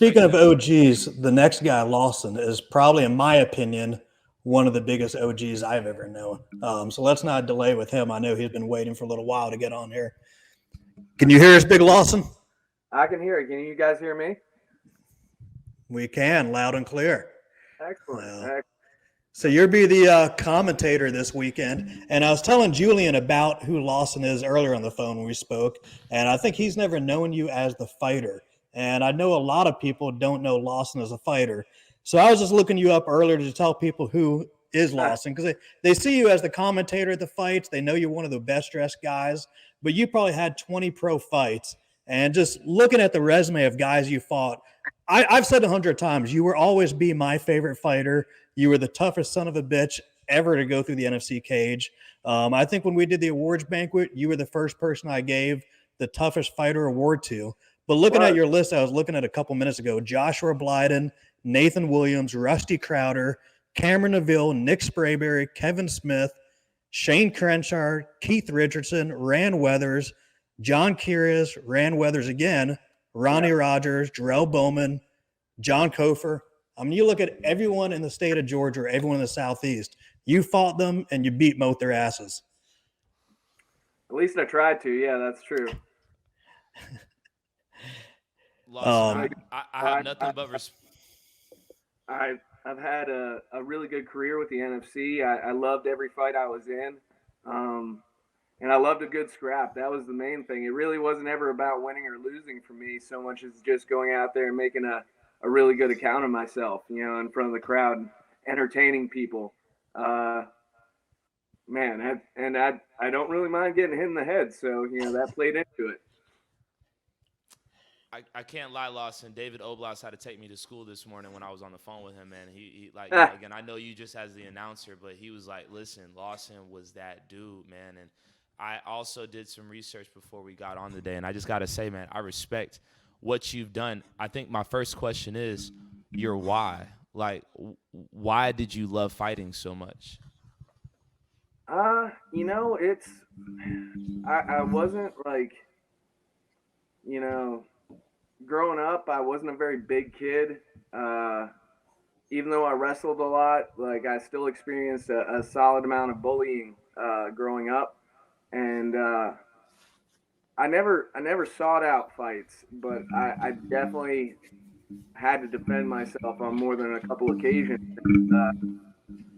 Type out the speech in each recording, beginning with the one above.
Speaking of OGs, the next guy, Lawson, is probably, in my opinion, one of the biggest OGs I've ever known. So let's not delay with him. I know he's been waiting for a little while to get on here. Can you hear us, Big Lawson? I can hear it. Can you guys hear me? We can, loud and clear. Excellent. So you'll be the commentator this weekend. And I was telling Julien about who Lawson is earlier on the phone when we spoke, and I think he's never known you as the fighter. And I know a lot of people don't know Lawson as a fighter. So I was just looking you up earlier to tell people who is Lawson, because they see you as the commentator at the fights. They know you're one of the best-dressed guys, but you probably had 20 pro fights. And just looking at the resume of guys you fought, I've said 100 times, you will always be my favorite fighter. You were the toughest son of a bitch ever to go through the NFC cage. I think when we did the awards banquet, you were the first person I gave the toughest fighter award to. But looking at your list, I was looking at a couple minutes ago, Joshua Blyden, Nathan Williams, Rusty Crowder, Cameron Neville, Nick Sprayberry, Kevin Smith, Shane Crenshaw, Keith Richardson, Rand Weathers, John Kyrgios, Rand Weathers again, Ronnie Rogers, Jarrell Bowman, John Kofor. I mean, you look at everyone in the state of Georgia, everyone in the Southeast, you fought them and you beat both their asses. At least I tried to. Yeah, that's true. Lawson, I have nothing but respect. I've had a really good career with the NFC. I loved every fight I was in. And I loved a good scrap. That was the main thing. It really wasn't ever about winning or losing for me so much as just going out there and making a really good account of myself, in front of the crowd, entertaining people. I don't really mind getting hit in the head. So, that played into it. I can't lie, Lawson. David Oblas had to take me to school this morning when I was on the phone with him, man. He again, I know you just as the announcer, but he was like, listen, Lawson was that dude, man. And I also did some research before we got on today, and I just got to say, man, I respect what you've done. I think my first question is your why. Like, why did you love fighting so much? I wasn't like, growing up, I wasn't a very big kid. Even though I wrestled a lot, like I still experienced a solid amount of bullying growing up. And I never sought out fights, but I definitely had to defend myself on more than a couple occasions.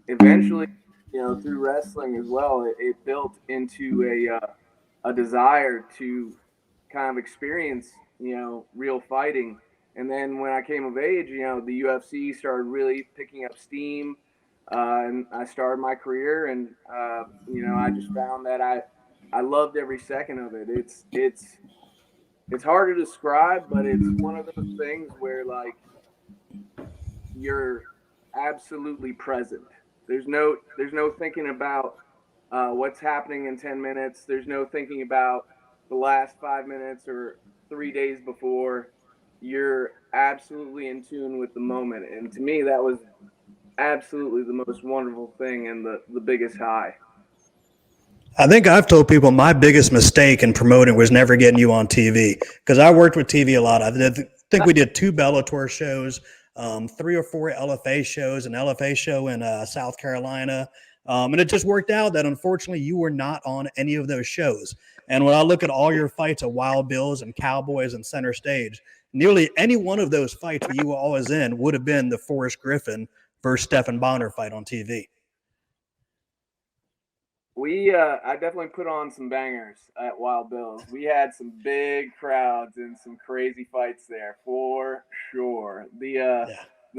Eventually, through wrestling as well, it built into a desire to kind of experience, real fighting. And then when I came of age, the UFC started really picking up steam, and I started my career, and I just found that I loved every second of it. It's hard to describe, but it's one of those things where like you're absolutely present. There's no thinking about what's happening in 10 minutes. There's no thinking about the last 5 minutes or 3 days before. You're absolutely in tune with the moment. And to me, that was absolutely the most wonderful thing and the biggest high. I think I've told people my biggest mistake in promoting was never getting you on TV, because I worked with TV a lot. I think we did 2 Bellator shows, 3 or 4 LFA shows, an LFA show in South Carolina. And it just worked out that unfortunately you were not on any of those shows. And when I look at all your fights at Wild Bills and Cowboys and Center Stage, nearly any one of those fights that you were always in would have been the Forrest Griffin versus Stephan Bonner fight on TV. I definitely put on some bangers at Wild Bills. We had some big crowds and some crazy fights there for sure. The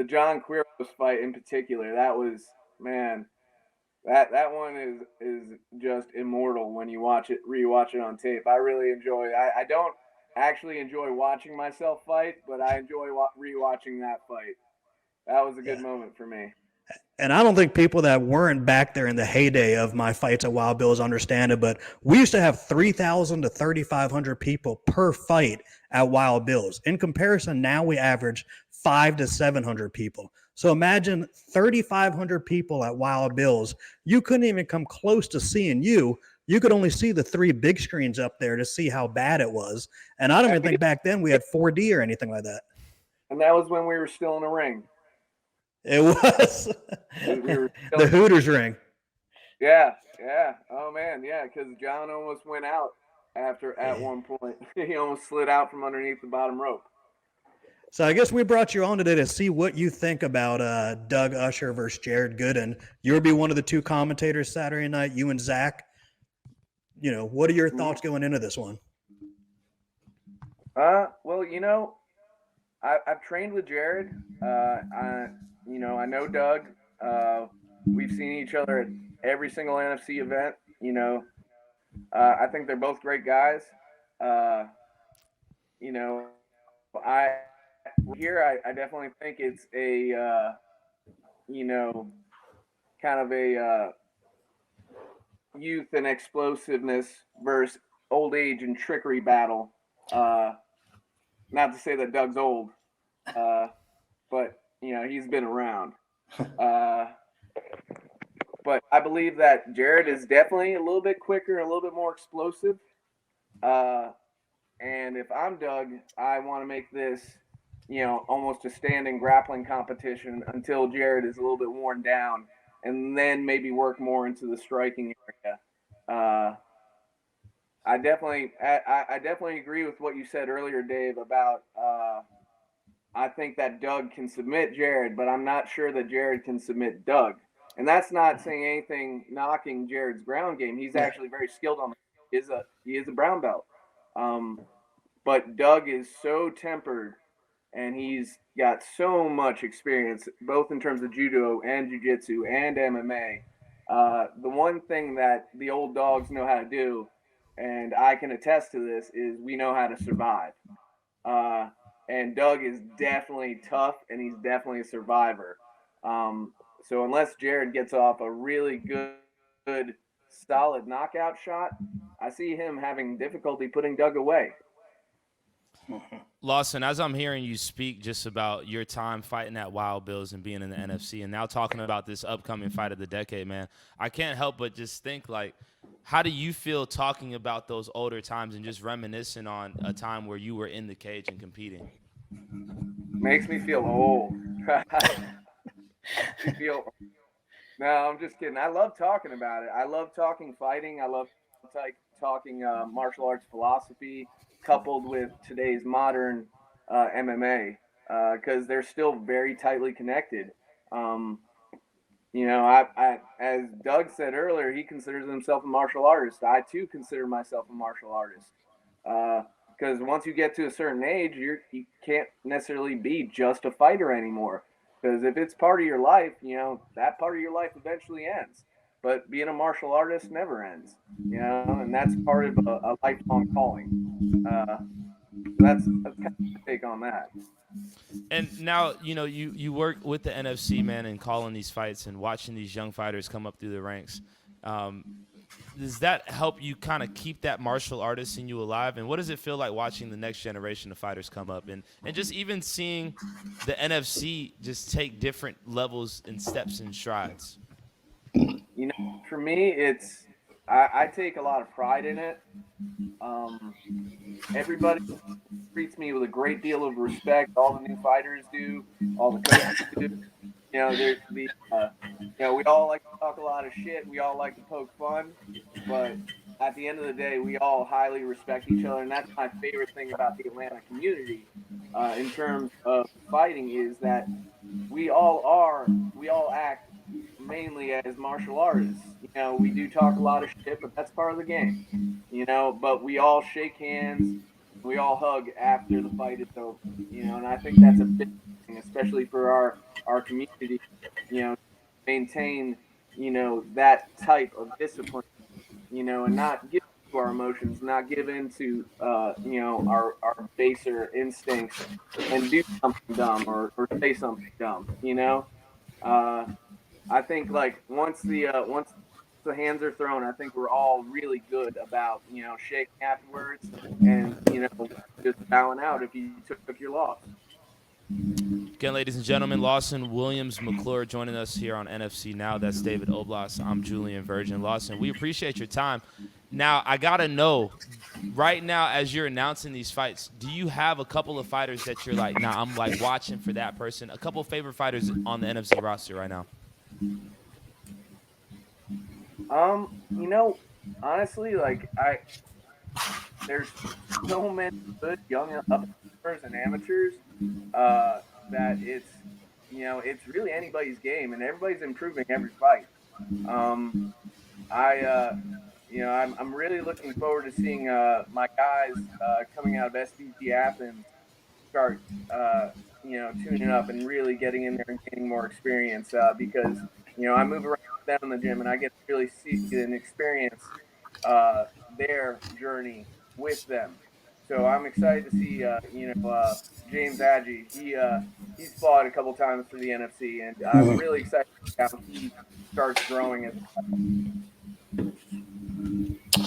John Quiros fight in particular, that was, man, that one is just immortal when you rewatch it on tape. I really enjoy it. I don't actually enjoy watching myself fight, but I enjoy rewatching that fight. That was a good moment for me. And I don't think people that weren't back there in the heyday of my fights at Wild Bills understand it, but we used to have 3,000 to 3,500 people per fight at Wild Bills. In comparison, now we average 500 to 700 people. So imagine 3,500 people at Wild Bills. You couldn't even come close to seeing you. You could only see the 3 big screens up there to see how bad it was. And I don't even think back then we had 4D or anything like that. And that was when we were still in the ring. It was We were the Hooters ring. Yeah. Oh man, yeah, because John almost went out at one point. He almost slid out from underneath the bottom rope. So I guess we brought you on today to see what you think about Doug Usher versus Jared Gooden. You'll be one of the two commentators Saturday night, you and Zach. What are your thoughts going into this one? Well, I've trained with Jared. I know Doug. We've seen each other at every single NFC event. I think they're both great guys. I definitely think it's a kind of a youth and explosiveness versus old age and trickery battle. Not to say that Doug's old, but he's been around. But I believe that Jared is definitely a little bit quicker, a little bit more explosive. And if I'm Doug, I want to make this, almost a standing grappling competition until Jared is a little bit worn down, and then maybe work more into the striking area. I definitely agree with what you said earlier, Dave, about I think that Doug can submit Jared, but I'm not sure that Jared can submit Doug. And that's not saying anything knocking Jared's ground game. He's actually very skilled on it. He is a brown belt. But Doug is so tempered, and he's got so much experience, both in terms of judo and jiu-jitsu and MMA. The one thing that the old dogs know how to do, and I can attest to this, is we know how to survive. And Doug is definitely tough, and he's definitely a survivor. So unless Jared gets off a really good, solid knockout shot, I see him having difficulty putting Doug away. Lawson, as I'm hearing you speak just about your time fighting at Wild Bills and being in the NFC, and now talking about this upcoming fight of the decade, man, I can't help but just think, how do you feel talking about those older times and just reminiscing on a time where you were in the cage and competing? Makes me feel old. No, I'm just kidding. I love talking about it. I love talking fighting. I love talking martial arts philosophy coupled with today's modern MMA because they're still very tightly connected. As Doug said earlier, he considers himself a martial artist. I too consider myself a martial artist because once you get to a certain age, you can't necessarily be just a fighter anymore. Because if it's part of your life, that part of your life eventually ends. But being a martial artist never ends, and that's part of a lifelong calling. That's kind of my take on that. And now, you work with the NFC, man, and calling these fights and watching these young fighters come up through the ranks. Does that help you kind of keep that martial artist in you alive? And what does it feel like watching the next generation of fighters come up and just even seeing the NFC just take different levels and steps and strides? For me, I take a lot of pride in it. Everybody treats me with a great deal of respect. All the new fighters do. All the coaches do. We all like to talk a lot of shit. We all like to poke fun, but at the end of the day, we all highly respect each other, and that's my favorite thing about the Atlanta community in terms of fighting is that we all act mainly as martial artists. We do talk a lot of shit, but that's part of the game. But we all shake hands, we all hug after the fight is over. And I think that's a big thing, especially for our community. Maintain that type of discipline. And not give to our emotions, not give in to our baser instincts and do something dumb or say something dumb. I think once the hands are thrown, I think we're all really good about shaking afterwards and just bowing out if you took your loss. Again, ladies and gentlemen, Lawson Williams McClure joining us here on NFC Now. That's David Oblas. I'm Julien Virgin. Lawson, we appreciate your time. Now, I got to know, right now, as you're announcing these fights, do you have a couple of fighters that you're like, nah, I'm like watching for that person? A couple of favorite fighters on the NFC roster right now? You know, honestly, like there's so many good young up-and-comers and amateurs that it's really anybody's game, and everybody's improving every fight. I'm really looking forward to seeing my guys coming out of SBG Athens start, tuning up and really getting in there and getting more experience because, I move around with them in the gym and I get to really see and experience their journey with them. So I'm excited to see, James Agee. He's fought a couple times for the NFC, and I'm really excited to see how he starts growing as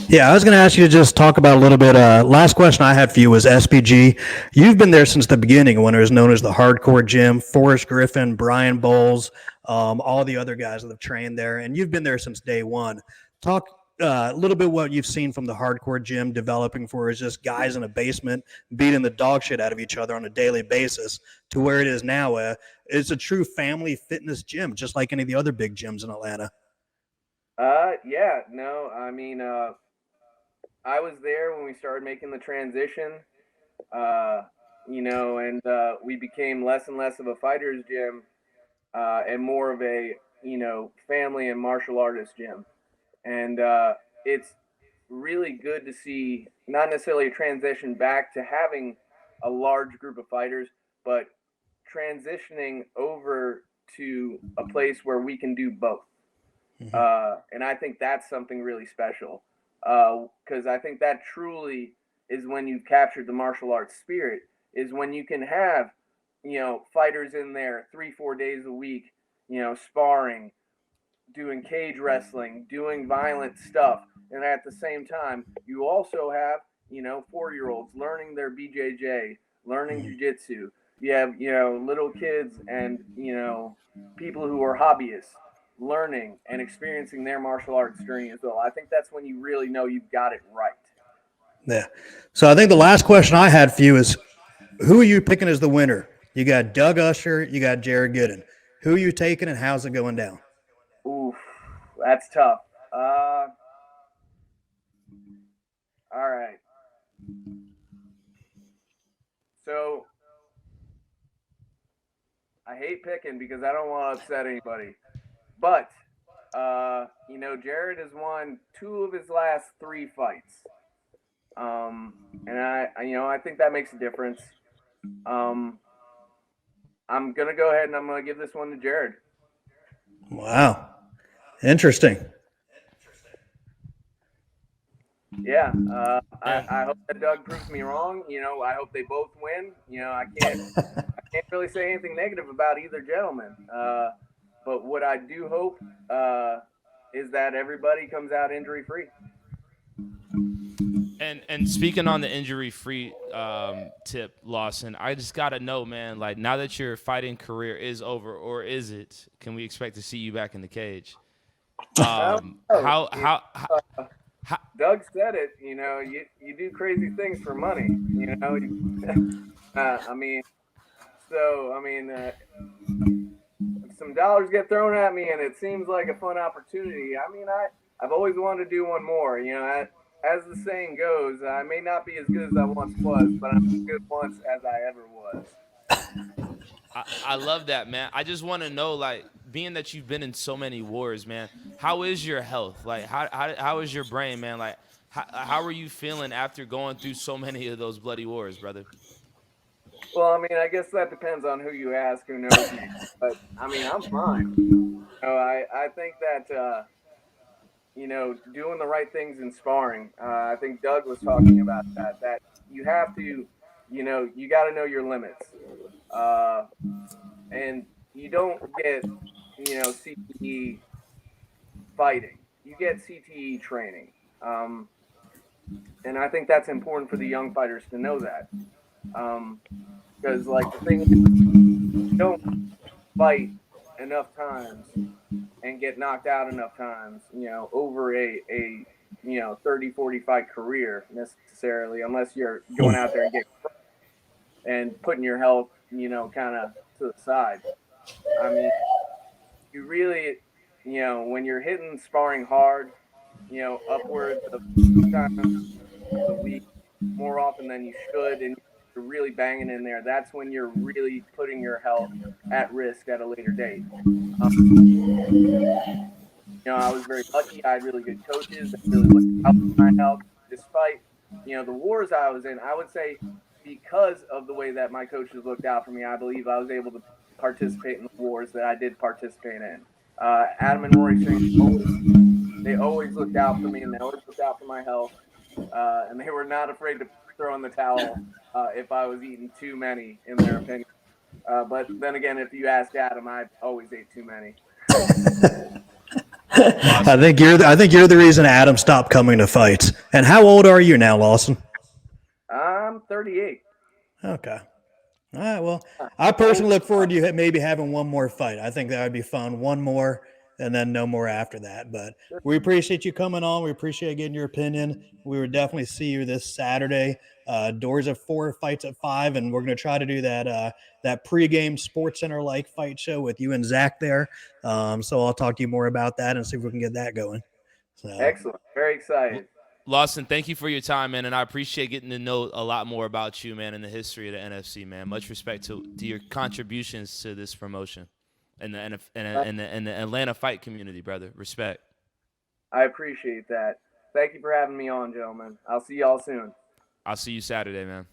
Yeah, I was going to ask you to just talk about a little bit. Last question I had for you was SPG. You've been there since the beginning when it was known as the Hardcore Gym. Forrest Griffin, Brian Bowles, all the other guys that have trained there, and you've been there since day one. Talk a little bit what you've seen from the Hardcore Gym developing for is just guys in a basement beating the dog shit out of each other on a daily basis to where it is now. It's a true family fitness gym, just like any of the other big gyms in Atlanta. Yeah, no, I mean, I was there when we started making the transition, and we became less and less of a fighter's gym and more of a, family and martial artist gym. And it's really good to see not necessarily a transition back to having a large group of fighters, but transitioning over to a place where we can do both. And I think that's something really special because I think that truly is when you've captured the martial arts spirit, is when you can have, fighters in there 3-4 days a week, sparring, doing cage wrestling, doing violent stuff. And at the same time, you also have, 4-year-olds learning their BJJ, learning jiu-jitsu. You have, little kids and, people who are hobbyists learning and experiencing their martial arts journey as well. I think that's when you really know you've got it right. Yeah. So I think the last question I had for you is, who are you picking as the winner? You got Doug Usher, you got Jared Gooden. Who are you taking and how's it going down? Oof, that's tough. All right. So I hate picking because I don't want to upset anybody. But, Jared has won 2 of his last 3 fights. And I think that makes a difference. I'm going to go ahead and I'm going to give this one to Jared. Wow. Interesting. Yeah. I hope that Doug proves me wrong. I hope they both win. I can't really say anything negative about either gentleman. But what I do hope is that everybody comes out injury free. And speaking on the injury-free tip, Lawson, I just got to know, man, like now that your fighting career is over, or is it, can we expect to see you back in the cage? How Doug said it, you do crazy things for money, if some dollars get thrown at me and it seems like a fun opportunity, I've always wanted to do one more, as the saying goes, I may not be as good as I once was, but I'm as good once as I ever was. I love that, man. I just want to know, like, being that you've been in so many wars, man, how is your health? Like, how is your brain, man? Like, how are you feeling after going through so many of those bloody wars, brother? Well, I guess that depends on who you ask, who knows me. But, I'm fine. I think that, doing the right things in sparring, I think Doug was talking about that you have to, you got to know your limits. And you don't get, CTE fighting. You get CTE training. And I think that's important for the young fighters to know that. Because, the thing is, you fight enough times and get knocked out enough times, over a 30, 40 fight career necessarily, unless you're going out there and getting and putting your health, kind of to the side. I mean, you really, when you're hitting sparring hard, upwards of 2 times a week, more often than you should, and you're really banging in there, that's when you're really putting your health at risk at a later date. I was very lucky. I had really good coaches that really looked out for my health. Despite, the wars I was in, I would say because of the way that my coaches looked out for me, I believe I was able to participate in the wars that I did participate in. Adam and Rory Singh, they always looked out for me, and they always looked out for my health. And they were not afraid to throw in the towel if I was eating too many, in their opinion. But then again, if you ask Adam, I always ate too many. I think you're the reason Adam stopped coming to fights. And how old are you now, Lawson? I'm 38. Okay. All right. Well, I personally look forward to you maybe having one more fight. I think that would be fun. One more, and then no more after that. But we appreciate you coming on. We appreciate getting your opinion. We would definitely see you this Saturday. Doors at 4, fights at 5, and we're going to try to do that pregame Sports Center like fight show with you and Zach there. So I'll talk to you more about that and see if we can get that going. So. Excellent. Very excited. Lawson, thank you for your time, man, and I appreciate getting to know a lot more about you, man, and the history of the NFC, man. Much respect to your contributions to this promotion and the Atlanta fight community, brother. Respect. I appreciate that. Thank you for having me on, gentlemen. I'll see y'all soon. I'll see you Saturday, man.